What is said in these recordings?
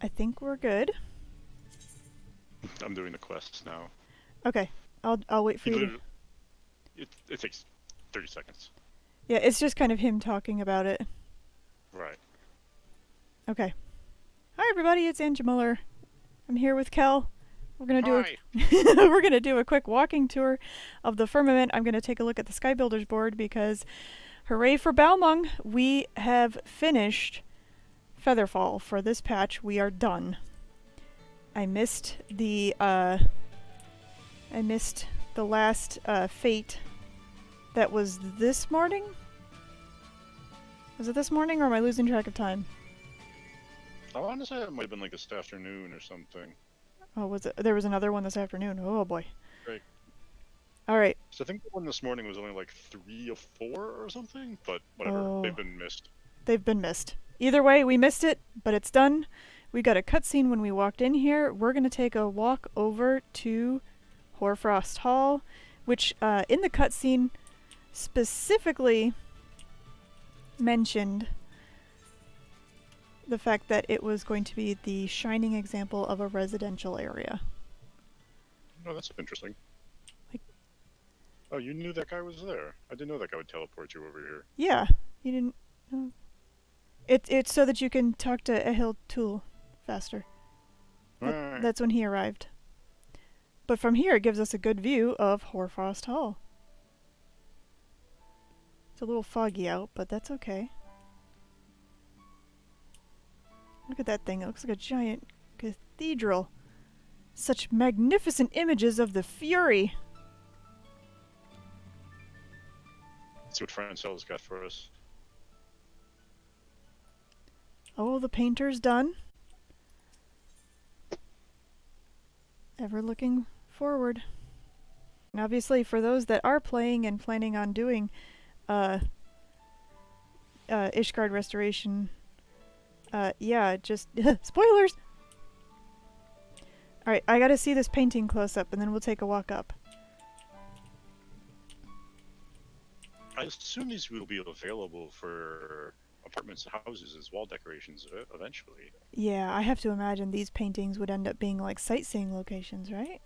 I think we're good. I'm doing the quest now. Okay, I'll wait for He you to. literally, it takes 30 seconds. Yeah, it's just kind of him talking about it. Right. Okay. Hi everybody, it's Angie Muller. I'm here with Kel. We're gonna do a Hi. we're gonna do a quick walking tour of the Firmament. I'm gonna take a look at the Sky Builders board because, hooray for Balmung, we have finished Featherfall for this patch. We are done. I missed the last fate that was this morning. Was it this morning, or am I losing track of time? I want to say it might have been like this afternoon or something. Oh, was it? There was another one this afternoon. Oh boy. Right. All right. So I think the one this morning was only like 3 or 4 or something, but whatever. Oh, They've been missed. they've been missed. Either way, we missed it, but it's done. We got a cutscene when we walked in here. We're gonna take a walk over to Hoarfrost Hall, which in the cutscene specifically mentioned the fact that it was going to be the shining example of a residential area. Oh, that's interesting. Like, oh, you knew that guy was there. I didn't know that guy would teleport you over here. yeah, you didn't. Oh. It's so that you can talk to Ehil Tool faster. Alright. That's when he arrived. But from here, it gives us a good view of Hoarfrost Hall. It's a little foggy out, but that's okay. Look at that thing. It looks like a giant cathedral. Such magnificent images of the Fury. Let's see what Francel's got for us. Oh, the painter's done. Ever looking forward. And obviously, for those that are playing and planning on doing Ishgard restoration, yeah, just spoilers. All right, I gotta see this painting close up, and then we'll take a walk up. I assume these will be available for apartments and houses as wall decorations eventually. Yeah, I have to imagine these paintings would end up being like sightseeing locations, right?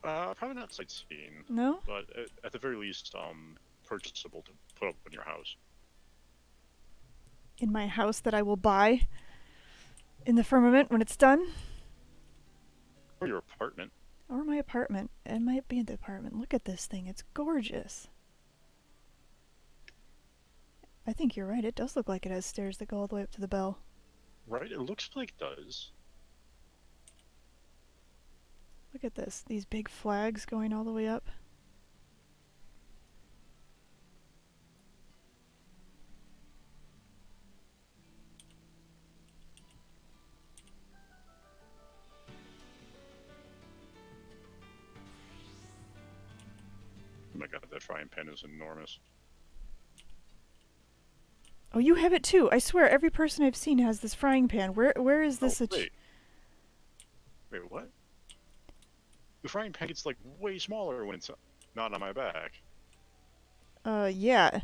Probably not sightseeing, No? but at the very least, purchasable to put up in your house. In my house that I will buy in the Firmament when it's done. Or your apartment. Or my apartment. It might be in the apartment. Look at this thing. It's gorgeous. I think you're right. It does look like it has stairs that go all the way up to the bell. Right? It looks like it does. Look at this. These big flags going all the way up. Oh my god, that frying pan is enormous. Oh, you have it too. I swear, every person I've seen has this frying pan. Where is this? Oh, wait. Wait, what? The frying pan gets like way smaller when it's not on my back. Yeah.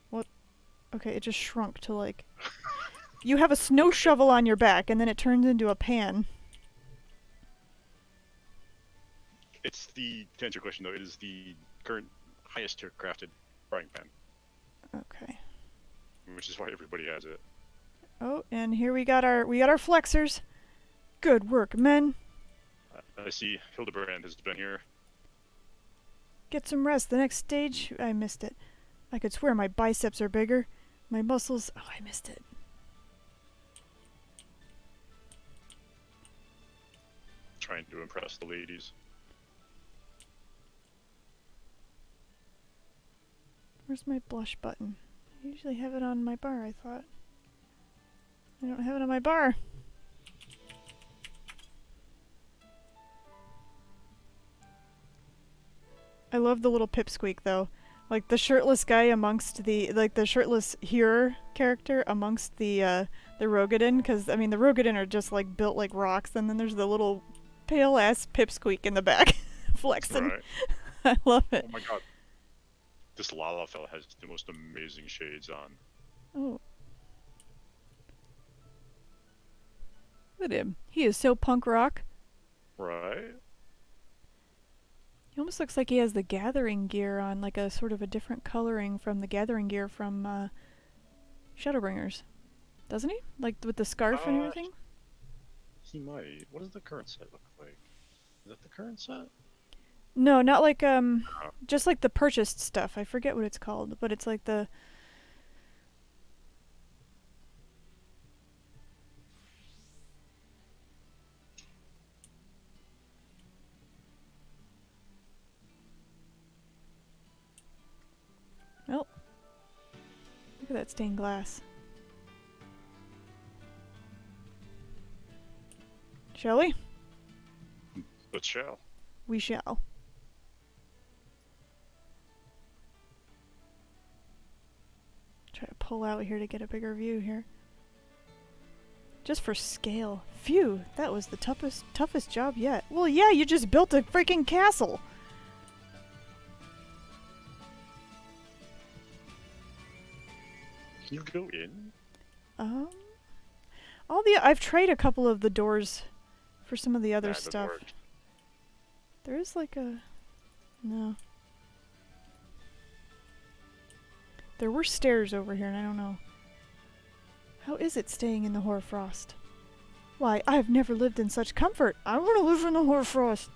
What? Okay, it just shrunk to like... You have a snow shovel on your back, and then it turns into a pan. It's the, to answer your question though, it is the current highest tier crafted frying pan. Okay. Which is why everybody has it. Oh, and here we got our flexors. Good work, men. I see Hildebrand has been here. Get some rest. The next stage, I missed it. I could swear my biceps are bigger. My muscles, oh, I missed it. Trying to impress the ladies. Where's my blush button? I usually have it on my bar, I thought. I don't have it on my bar. I love the little pipsqueak though. Like the shirtless guy amongst the, like the shirtless hearer character amongst the Rogadin, because I mean the Rogadin are just like built like rocks, and then there's the little pale ass pipsqueak in the back flexing. Right. I love it. Oh my god. This Lalafell has the most amazing shades on. Oh. Look at him. He is so punk rock. Right? He almost looks like he has the gathering gear on, like a sort of a different coloring from the gathering gear from Shadowbringers. Doesn't he? Like with the scarf and Uh, everything? he might. What does the current set look like? Is that the current set? No, not like Oh, just like the purchased stuff. I forget what it's called, but it's like the oh, look at that stained glass. Shall we? but shall. We shall. Try to pull out here to get a bigger view here. Just for scale. Phew, that was the toughest job yet. Well, yeah, you just built a freaking castle. Can you go in? Um, I've tried a couple of the doors for some of the other Nah, it doesn't stuff. work. There is like a no. There were stairs over here, and I don't know. How is it staying in the hoarfrost? Why, I have never lived in such comfort. I want to live in the hoarfrost.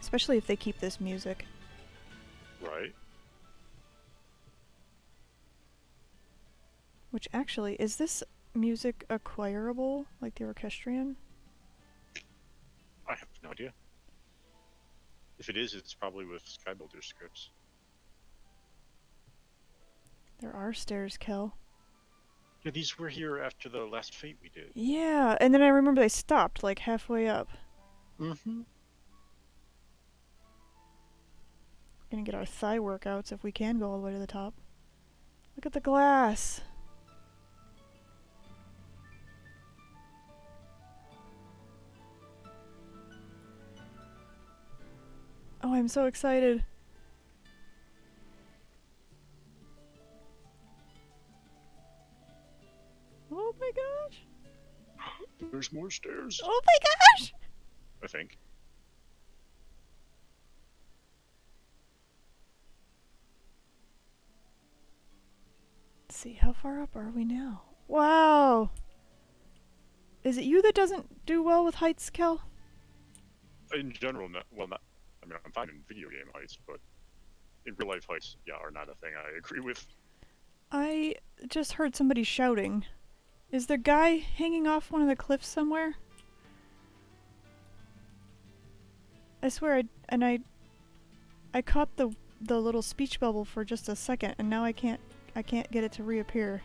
Especially if they keep this music. Right? Which actually, is this music acquirable, like the orchestrion? I have no idea. If it is, it's probably with Skybuilder scripts. There are stairs, Kel. Yeah, these were here after the last fate we did. Yeah, and then I remember they stopped, like, halfway up. Mm-hmm. We're gonna get our thigh workouts if we can go all the way to the top. Look at the glass! Oh, I'm so excited. Oh my gosh! There's more stairs. Oh my gosh! I think. Let's see, how far up are we now? Wow! Is it you that doesn't do well with heights, Kel? In general, not, well, not. I mean, I'm fine in video game heights, but in real life heights, yeah, are not a thing I agree with. I just heard somebody shouting. Is there a guy hanging off one of the cliffs somewhere? I swear, I caught the little speech bubble for just a second, and now I can't get it to reappear.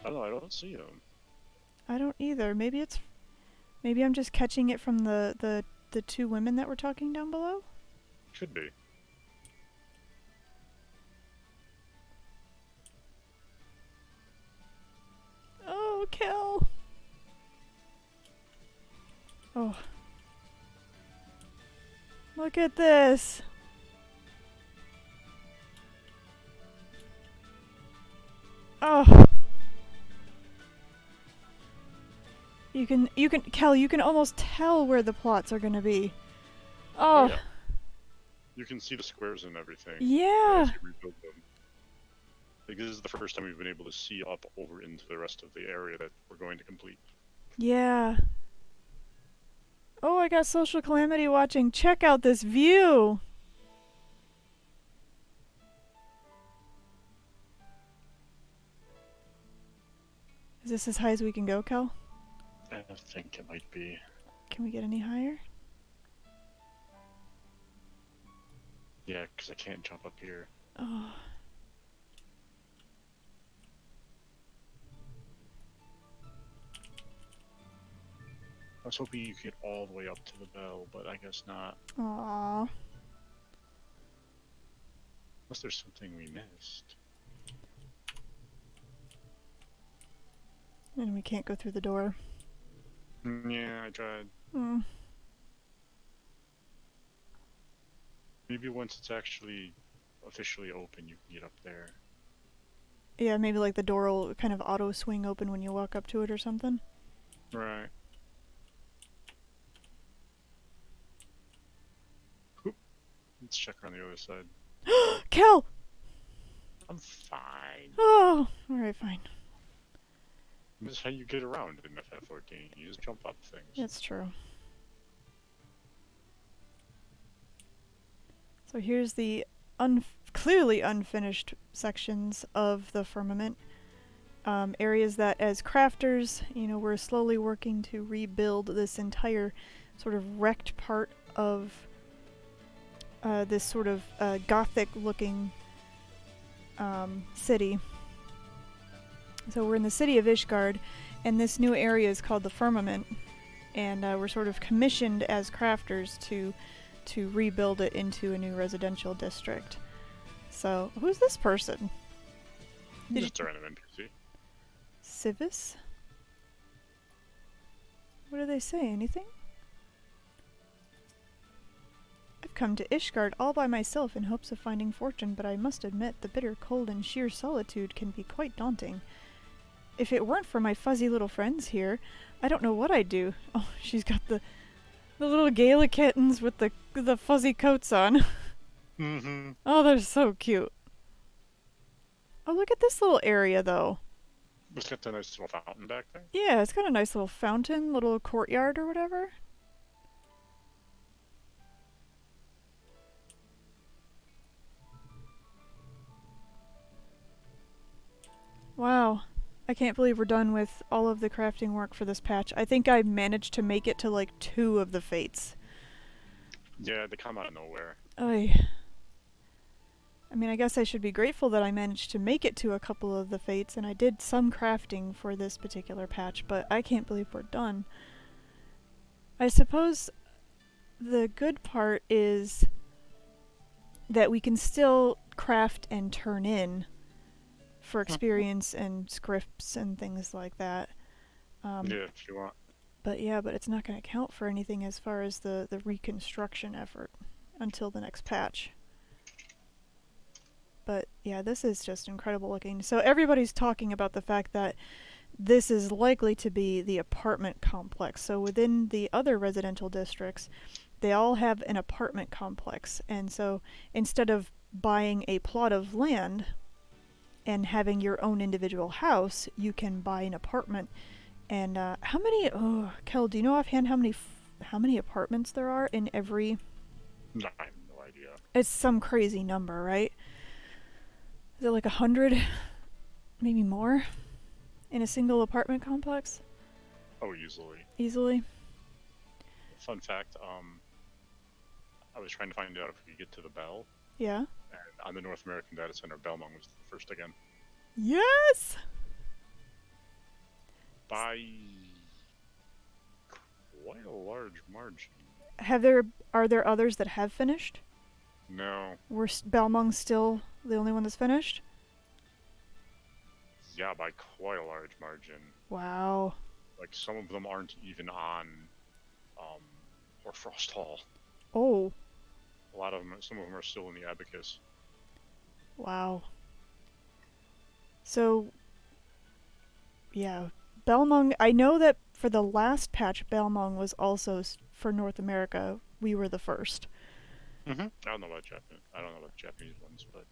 I don't know. I don't see him. I don't either. Maybe I'm just catching it from the two women that were talking down below. Could be. Oh, Kel. Oh. Look at this. Oh. Kel, you can almost tell where the plots are gonna be. Oh. Yeah. You can see the squares and everything. Yeah. As you rebuild them. Like, this is the first time we've been able to see up over into the rest of the area that we're going to complete. Yeah. Oh, I got Social Calamity watching. Check out this view. Is this as high as we can go, Kel? I think it might be. Can we get any higher? Yeah, because I can't jump up here. Oh. I was hoping you could get all the way up to the bell, but I guess not. Aww. Unless there's something we missed. And we can't go through the door. Yeah, I tried. Hmm. Maybe once it's actually officially open, you can get up there. Yeah, maybe like the door will kind of auto swing open when you walk up to it or something. Right. Oop. Let's check on the other side. Kel! I'm fine. Oh, alright, fine. This is how you get around in FF14. You just jump up things. That's true. So here's the clearly unfinished sections of the Firmament. Areas that, as crafters, we're slowly working to rebuild this entire sort of wrecked part of this sort of gothic-looking city. So we're in the city of Ishgard, and this new area is called the Firmament, and we're sort of commissioned as crafters to rebuild it into a new residential district. So, who's this person? Just a random NPC. Civis? What do they say? Anything? I've come to Ishgard all by myself in hopes of finding fortune, but I must admit the bitter cold and sheer solitude can be quite daunting. If it weren't for my fuzzy little friends here, I don't know what I'd do. Oh, she's got the little Gala kittens with the fuzzy coats on. Mm-hmm. Oh, they're so cute. Oh, look at this little area, though. It's got the nice little fountain back there. Yeah, it's got a nice little fountain, little courtyard or whatever. Wow. I can't believe we're done with all of the crafting work for this patch. I think I managed to make it to like 2 of the fates. Yeah, they come out of nowhere. Oy. I mean, I guess I should be grateful that I managed to make it to a couple of the fates, and I did some crafting for this particular patch, but I can't believe we're done. I suppose the good part is that we can still craft and turn in for experience and scripts and things like that. Yeah, if you want. But it's not going to count for anything as far as the reconstruction effort until the next patch. But yeah, this is just incredible looking. So everybody's talking about the fact that this is likely to be the apartment complex. So within the other residential districts, they all have an apartment complex. And so instead of buying a plot of land and having your own individual house, you can buy an apartment. And how many? Oh, Kel, do you know offhand how many apartments there are in every? No, I have no idea. It's some crazy number, right? Is it like 100, maybe more, in a single apartment complex? Oh, easily. Easily. Fun fact. I was trying to find out if we could get to the Bell. Yeah. And on the North American Data Center, Belmont was the first again. Yes. By quite a large margin. Are there others that have finished? No. Belmong's still the only one that's finished? Yeah, by quite a large margin. Wow. Like, some of them aren't even on, Hoarfrost Hall. Oh. Some of them are still in the Abacus. Wow. So, yeah. Belmong, I know that for the last patch, Belmong was also, for North America, we were the first. Mm-hmm. I don't know about Japanese ones, but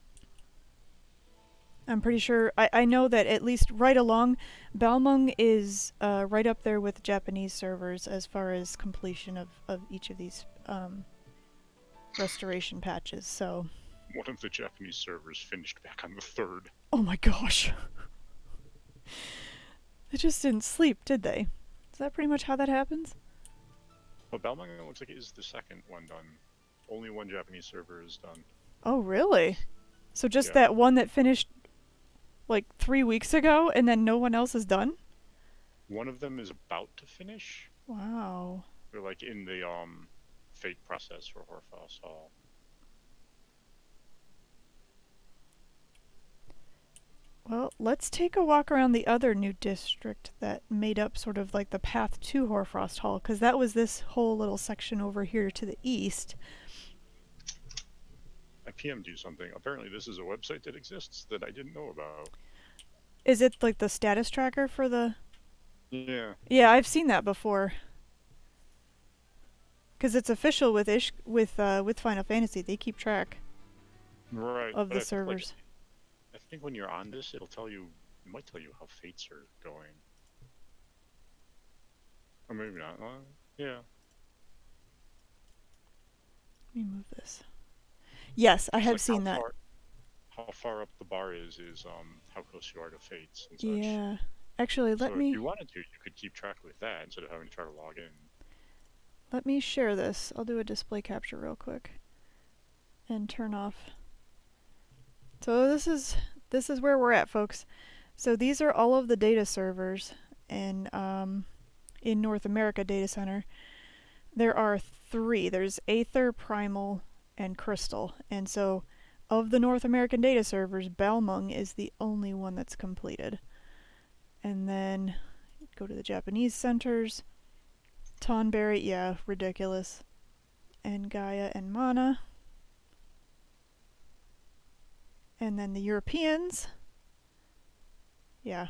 I'm pretty sure, I know that at least right along, Belmong is right up there with Japanese servers as far as completion of each of these restoration patches, so... one of the Japanese servers finished back on the 3rd. Oh my gosh. They just didn't sleep, did they? Is that pretty much how that happens? Well, Belmont looks like it is the second one done. Only one Japanese server is done. Oh, really? So just Yeah. that one that finished like 3 weeks ago and then no one else is done? One of them is about to finish. Wow. They're like in the fate process for Hoarfrost Hall. Well, let's take a walk around the other new district that made up sort of like the path to Hoarfrost Hall, because that was this whole little section over here to the east. I PM'd you something. Apparently, this is a website that exists that I didn't know about. Is it like the status tracker for the? Yeah. Yeah, I've seen that before. Because it's official with with Final Fantasy. They keep track Right, of but the servers. I think when you're on this, it'll tell you. It might tell you how fates are going, or maybe not. Yeah. Let me move this. Yes, I Just have like seen that. how far up the bar is how close you are to fates and such. Yeah. Actually, So if you wanted to, you could keep track with that instead of having to try to log in. let me share this. I'll do a display capture real quick and turn off. So this is where we're at, folks. So these are all of the data servers in North America Data Center. There are 3. There's Aether, Primal, and Crystal. And so of the North American data servers, Balmung is the only one that's completed. And then go to the Japanese centers. Tonberry, yeah, ridiculous. And Gaia and Mana. And then the Europeans. Yeah.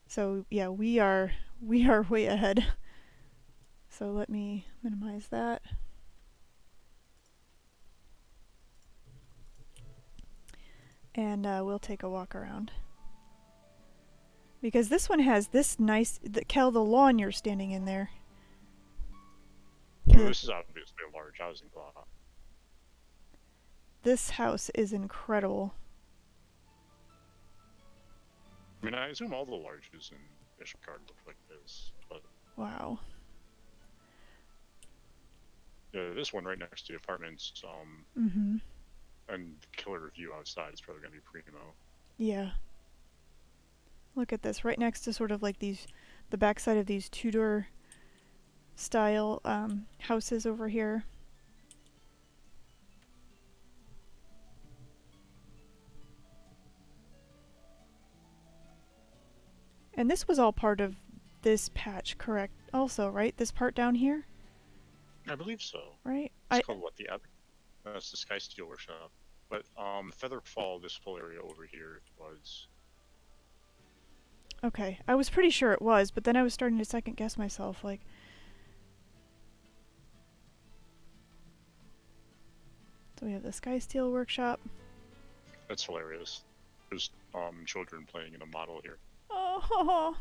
So yeah, we are way ahead. So let me minimize that. And we'll take a walk around. Because this one has this nice, Kel, the lawn you're standing in there. Well, this is obviously a large housing block. This house is incredible. I mean, I assume all the larges in Ishgard look like this, but Wow. this one right next to the apartments, Mm-hmm. and the killer view outside is probably gonna be primo. Yeah. Look at this, right next to sort of like the backside of these Tudor style houses over here. And this was all part of this patch, correct? Also, right? This part down here? I believe so. Right? It's called what, the Abbey? It's the Sky Steel Workshop. But Featherfall, this whole area over here was. Okay, I was pretty sure it was, but then I was starting to second guess myself, like. So we have the Sky Steel Workshop. That's hilarious. There's children playing in a model here. Oh.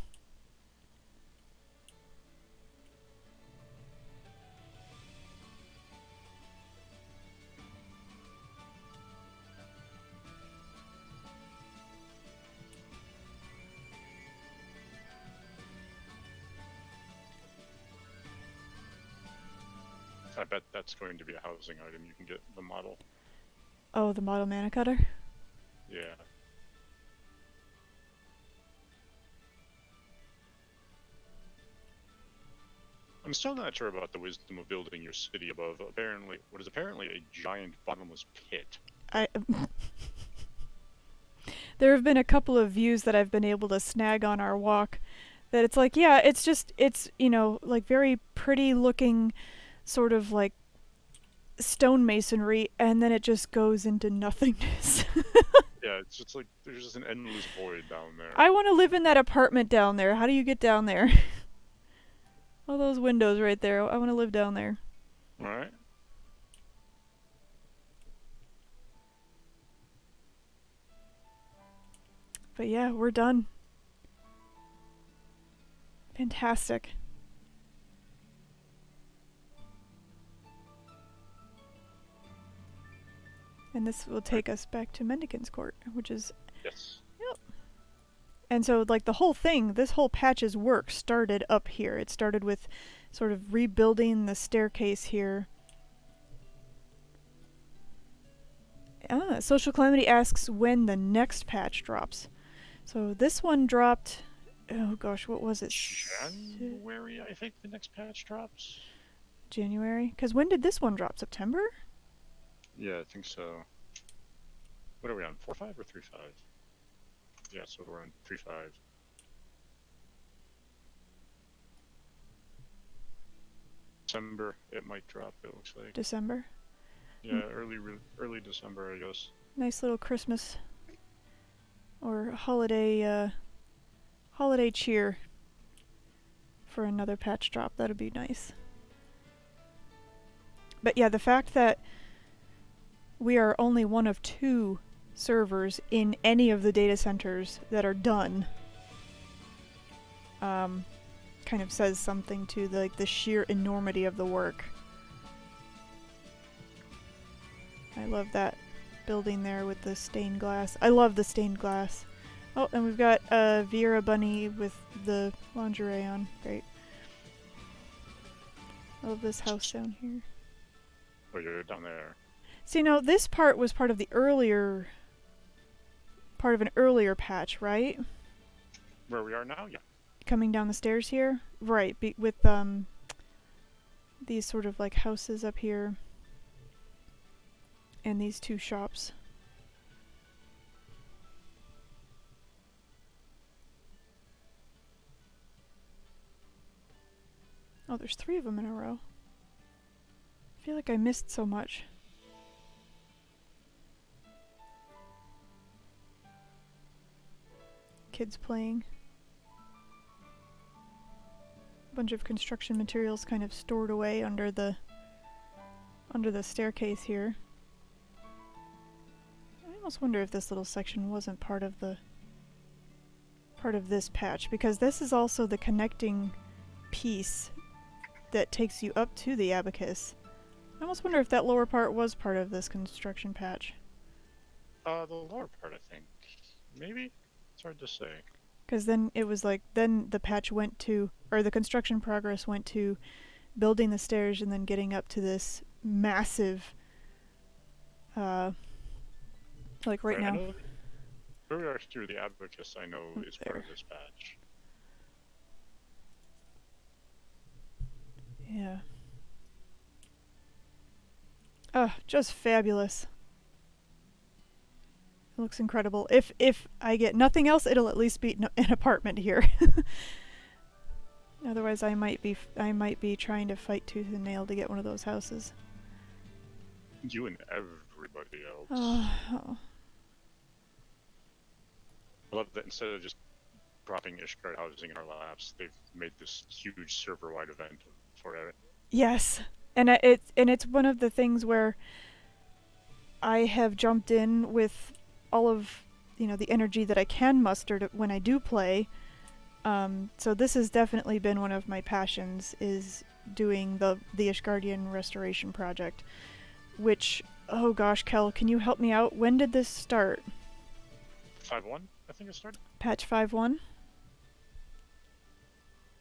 I bet that's going to be a housing item. You can get the model. Oh, the model mana cutter? Yeah. I'm still not sure about the wisdom of building your city above what is apparently a giant bottomless pit. There have been a couple of views that I've been able to snag on our walk that it's like, yeah, it's, you know, like very pretty looking sort of like stonemasonry, and then it just goes into nothingness. Yeah, it's just like there's just an endless void down there. I want to live in that apartment down there. How do you get down there? All those windows right there. I want to live down there. Alright. But yeah, we're done. Fantastic. And this will take us back to Mendicant's Court, which is... Yes. Yep. And so, like, the whole thing, this whole patch's work started up here. It started with sort of rebuilding the staircase here. Social Calamity asks when the next patch drops. So this one dropped... Oh gosh, what was it? January, I think the next patch drops. January? Because when did this one drop? September? Yeah, I think so. What are we on? 4.5 or 3.5? Yeah, so we're on 3.5. December, it might drop, it looks like. December? Yeah, early December, I guess. Nice little Christmas or holiday holiday cheer for another patch drop. That'd be nice. But yeah, the fact that we are only one of 2 servers in any of the data centers that are done kind of says something to the sheer enormity of the work. I love that building there with the stained glass. I love the stained glass. Oh, and we've got a Viera bunny with the lingerie on. Great. I love this house down here. Oh, you're down there. See, now this part was part of an earlier patch, right? Where we are now, yeah. Coming down the stairs here, right? With these sort of like houses up here, and these 2 shops. Oh, there's 3 of them in a row. I feel like I missed so much. Kids playing. A bunch of construction materials kind of stored away under the staircase here. I almost wonder if this little section wasn't part of this patch, because this is also the connecting piece that takes you up to the abacus. I almost wonder if that lower part was part of this construction patch. The lower part, I think. Maybe? It's hard to say. Because then it was like, then the patch went to, or the construction progress went to building the stairs and then getting up to this massive, like right now. Where we are through the abacus, I know, is part of this patch. Yeah. Oh, just fabulous. It looks incredible. If I get nothing else, it'll at least be an apartment here. Otherwise, I might be trying to fight tooth and nail to get one of those houses. You and everybody else. Oh. I love that instead of just dropping Ishgard housing in our laps, they've made this huge server-wide event for it. Yes, and it's one of the things where I have jumped in with all of the energy that I can muster when I do play. So this has definitely been one of my passions, is doing the Ishgardian restoration project. Which, oh gosh, Kel, can you help me out? When did this start? 5.1, I think it started. Patch 5.1?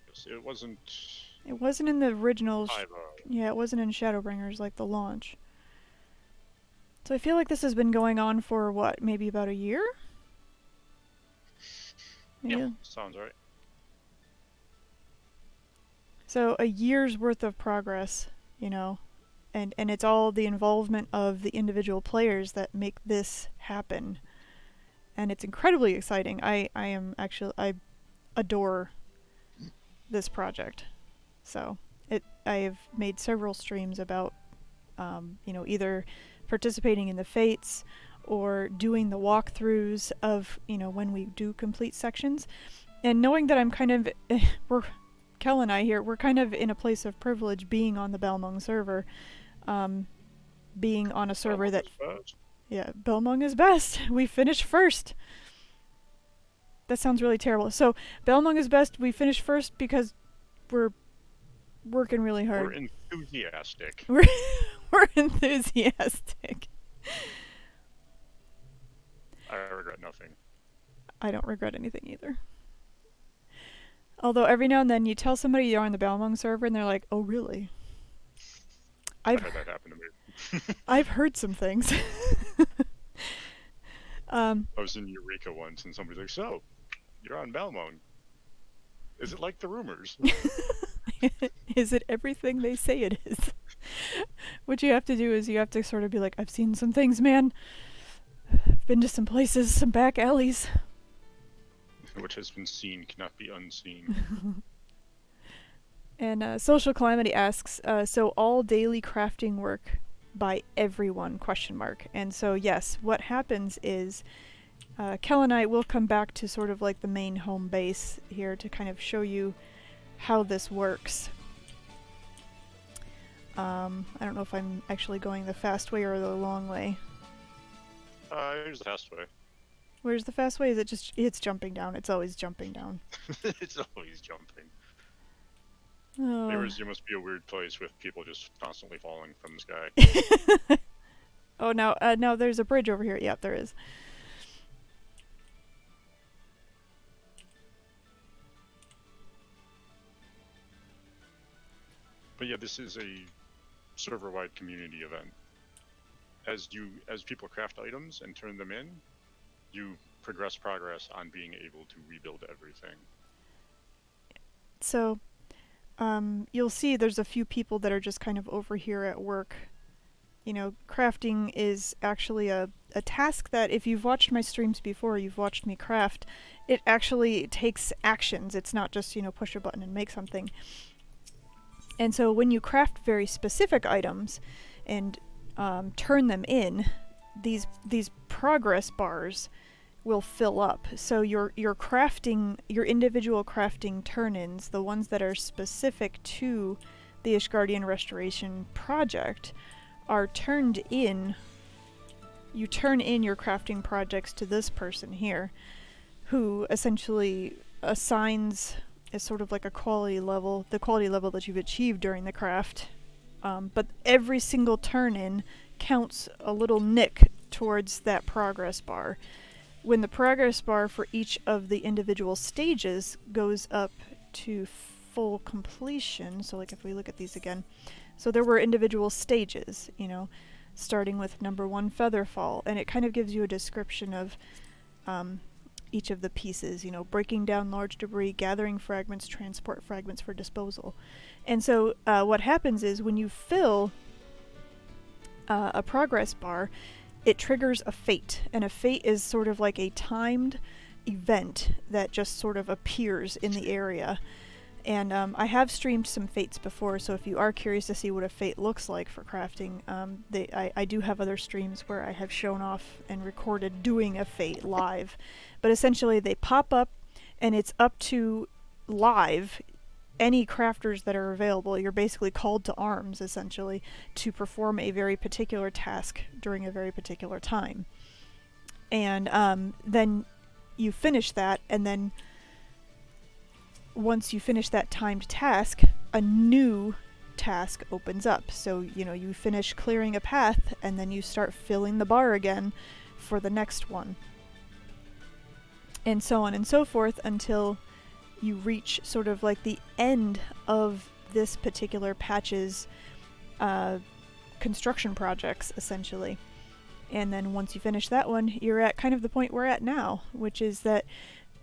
Yes, it wasn't. It wasn't in the originals. 5.0. Yeah, it wasn't in Shadowbringers, like the launch. So I feel like this has been going on for what, maybe about a year? Yeah, sounds right. So a year's worth of progress, and it's all the involvement of the individual players that make this happen. And it's incredibly exciting. I adore this project. So I have made several streams about either participating in the fates or doing the walkthroughs of when we do complete sections, and knowing that I'm kind of Kel and I here, we're kind of in a place of privilege being on the Balmung server, being on a server that Balmung is best. We finished first. That sounds really terrible. So Balmung is best. We finished first because we're working really hard. We're enthusiastic. We're enthusiastic. I regret nothing. I don't regret anything either. Although every now and then you tell somebody you're on the Balmung server and they're like, "Oh, really?" I've had that happen to me. I've heard some things. I was in Eureka once and somebody's like, "So, you're on Balmung. Is it like the rumors?" Is it everything they say it is? What you have to do is you have to sort of be like, "I've seen some things, man. I've been to some places, some back alleys." Which has been seen cannot be unseen. And Social Calamity asks, so all daily crafting work by everyone, ? And so yes, what happens is Kel and I will come back to sort of like the main home base here to kind of show you how this works. I don't know if I'm actually going the fast way or the long way. Here's the fast way. Where's the fast way? Is it just, it's jumping down. It's always jumping down. It's always jumping. Oh. There must be a weird place with people just constantly falling from the sky. Oh, now there's a bridge over here. Yep, there is. But yeah, this is a server-wide community event. As people craft items and turn them in, you progress on being able to rebuild everything. So, you'll see there's a few people that are just kind of over here at work. You know, crafting is actually a task that if you've watched my streams before, you've watched me craft, it actually takes actions. It's not just, you know, push a button and make something. And so when you craft very specific items and turn them in, these progress bars will fill up. So your crafting, your individual crafting turn-ins, the ones that are specific to the Ishgardian Restoration project, are turned in. You turn in your crafting projects to this person here, who essentially assigns as sort of like a quality level, the quality level that you've achieved during the craft. But every single turn-in counts a little nick towards that progress bar. When the progress bar for each of the individual stages goes up to full completion, so like if we look at these again, so there were individual stages, you know, starting with number 1 Featherfall, and it kind of gives you a description of each of the pieces, you know, breaking down large debris, gathering fragments, transport fragments for disposal. And so what happens is when you fill a progress bar, it triggers a fate, and a fate is sort of like a timed event that just sort of appears in the area. And I have streamed some fates before, so if you are curious to see what a fate looks like for crafting, I do have other streams where I have shown off and recorded doing a fate live. But essentially they pop up, and it's up to live any crafters that are available. You're basically called to arms, essentially, to perform a very particular task during a very particular time. And then you finish that, and then once you finish that timed task, a new task opens up. So, you know, you finish clearing a path, and then you start filling the bar again for the next one. And so on and so forth until you reach sort of like the end of this particular patch's construction projects, essentially. And then once you finish that one, you're at kind of the point we're at now, which is that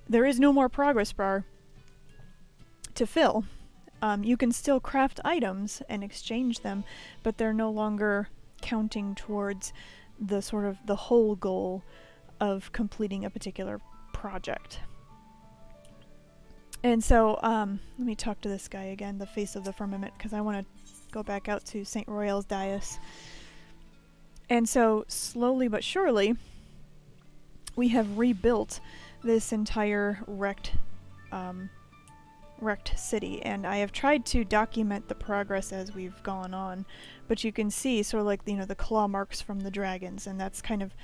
there is no more progress bar to fill. You can still craft items and exchange them, but they're no longer counting towards the sort of the whole goal of completing a particular project. And so, let me talk to this guy again, the face of the Firmament, because I want to go back out to St. Royal's dais. And so, slowly but surely, we have rebuilt this entire wrecked city, and I have tried to document the progress as we've gone on, but you can see sort of like, you know, the claw marks from the dragons, and that's kind of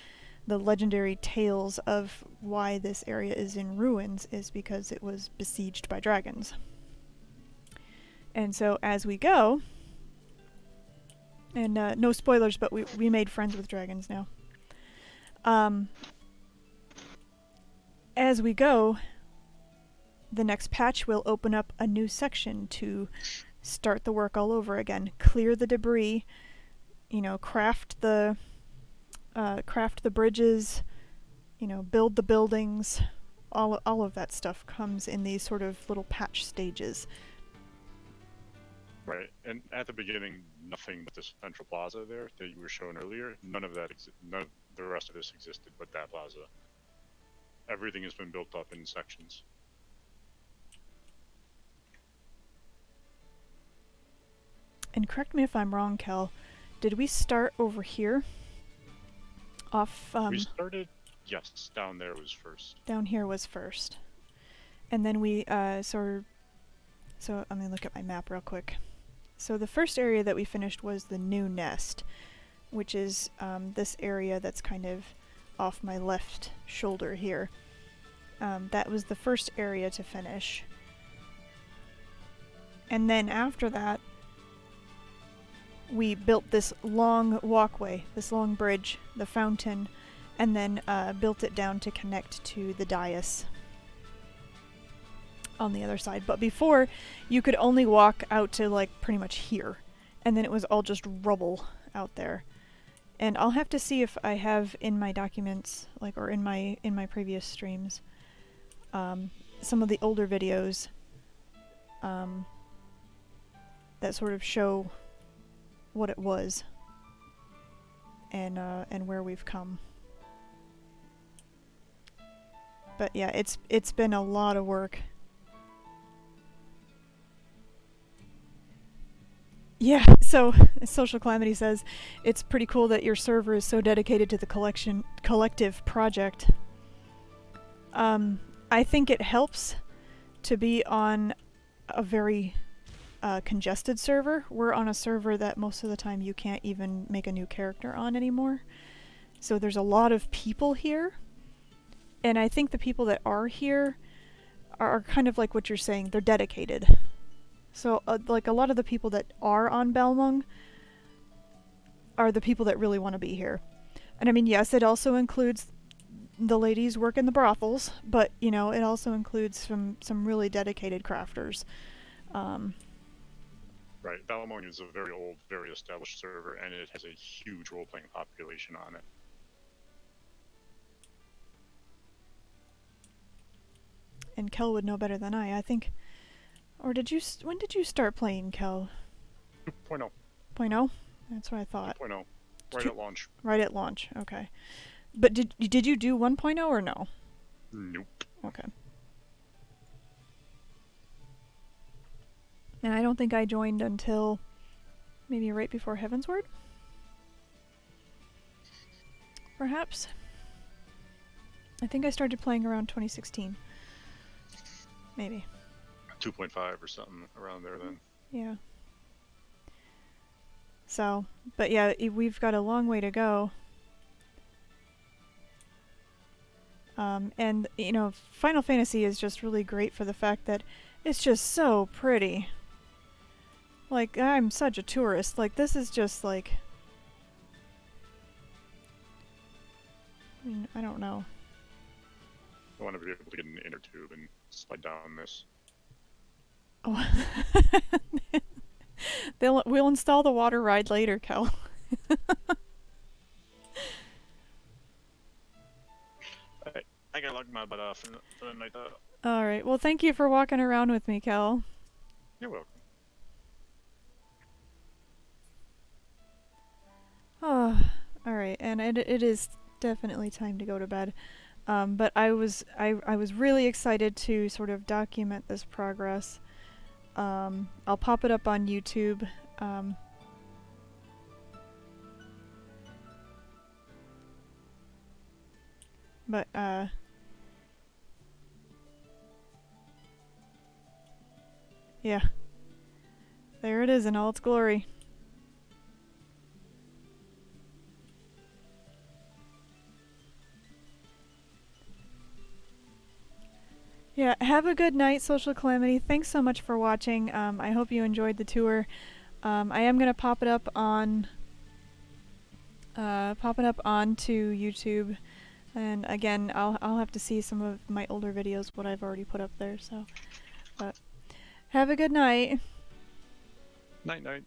the legendary tales of why this area is in ruins, is because it was besieged by dragons. And so as we go, and no spoilers, but we made friends with dragons now. As we go, the next patch will open up a new section to start the work all over again. Clear the debris, you know, craft the bridges, you know, build the buildings. All of that stuff comes in these sort of little patch stages. Right, and at the beginning, nothing but this central plaza there that you were shown earlier, none of the rest of this existed but that plaza. Everything has been built up in sections. And correct me if I'm wrong, Kel, did we start over here? Off, we started, yes, down there was first. down here was first. And then we, so let me look at my map real quick. So the first area that we finished was the new nest, which is this area that's kind of off my left shoulder here. That was the first area to finish. And then after that, we built this long walkway, this long bridge, the fountain, and then built it down to connect to the dais on the other side. But before, you could only walk out to like pretty much here, and then it was all just rubble out there. And I'll have to see if I have in my documents, like, or in my previous streams, some of the older videos that sort of show what it was and where we've come. But yeah, it's been a lot of work. Yeah, so Social Calamity says it's pretty cool that your server is so dedicated to the collective project. I think it helps to be on a very congested server. We're on a server that most of the time you can't even make a new character on anymore. So there's a lot of people here, and I think the people that are here are kind of like what you're saying, they're dedicated. So, like, a lot of the people that are on Balmung are the people that really want to be here. And I mean, yes, it also includes the ladies work in the brothels, but, you know, it also includes some really dedicated crafters. Right, Balmung is a very old, very established server, and it has a huge role-playing population on it. And Kel would know better than I think. Or did you? When did you start playing, Kel? 2.0. 0.0? That's what I thought. 2.0. Right at launch. Right at launch. Okay. But did you do 1.0 or no? Nope. Okay. And I don't think I joined until maybe right before Heavensward? Perhaps? I think I started playing around 2016. Maybe. 2.5 or something around there then. Yeah. So, but yeah, we've got a long way to go. And, you know, Final Fantasy is just really great for the fact that it's just so pretty. Like, I'm such a tourist. Like, this is just like... I mean, I don't know. I want to be able to get an inner tube and slide down this. Oh. We'll install the water ride later, Kel. I gotta log my butt off for the night though. Alright, well thank you for walking around with me, Kel. You're welcome. Oh, alright, and it is definitely time to go to bed. But I was really excited to sort of document this progress. I'll pop it up on YouTube. But yeah. There it is in all its glory. Yeah, have a good night, Social Calamity. Thanks so much for watching. I hope you enjoyed the tour. I am gonna pop it up onto YouTube, and again, I'll have to see some of my older videos, what I've already put up there. So, but have a good night. Night night.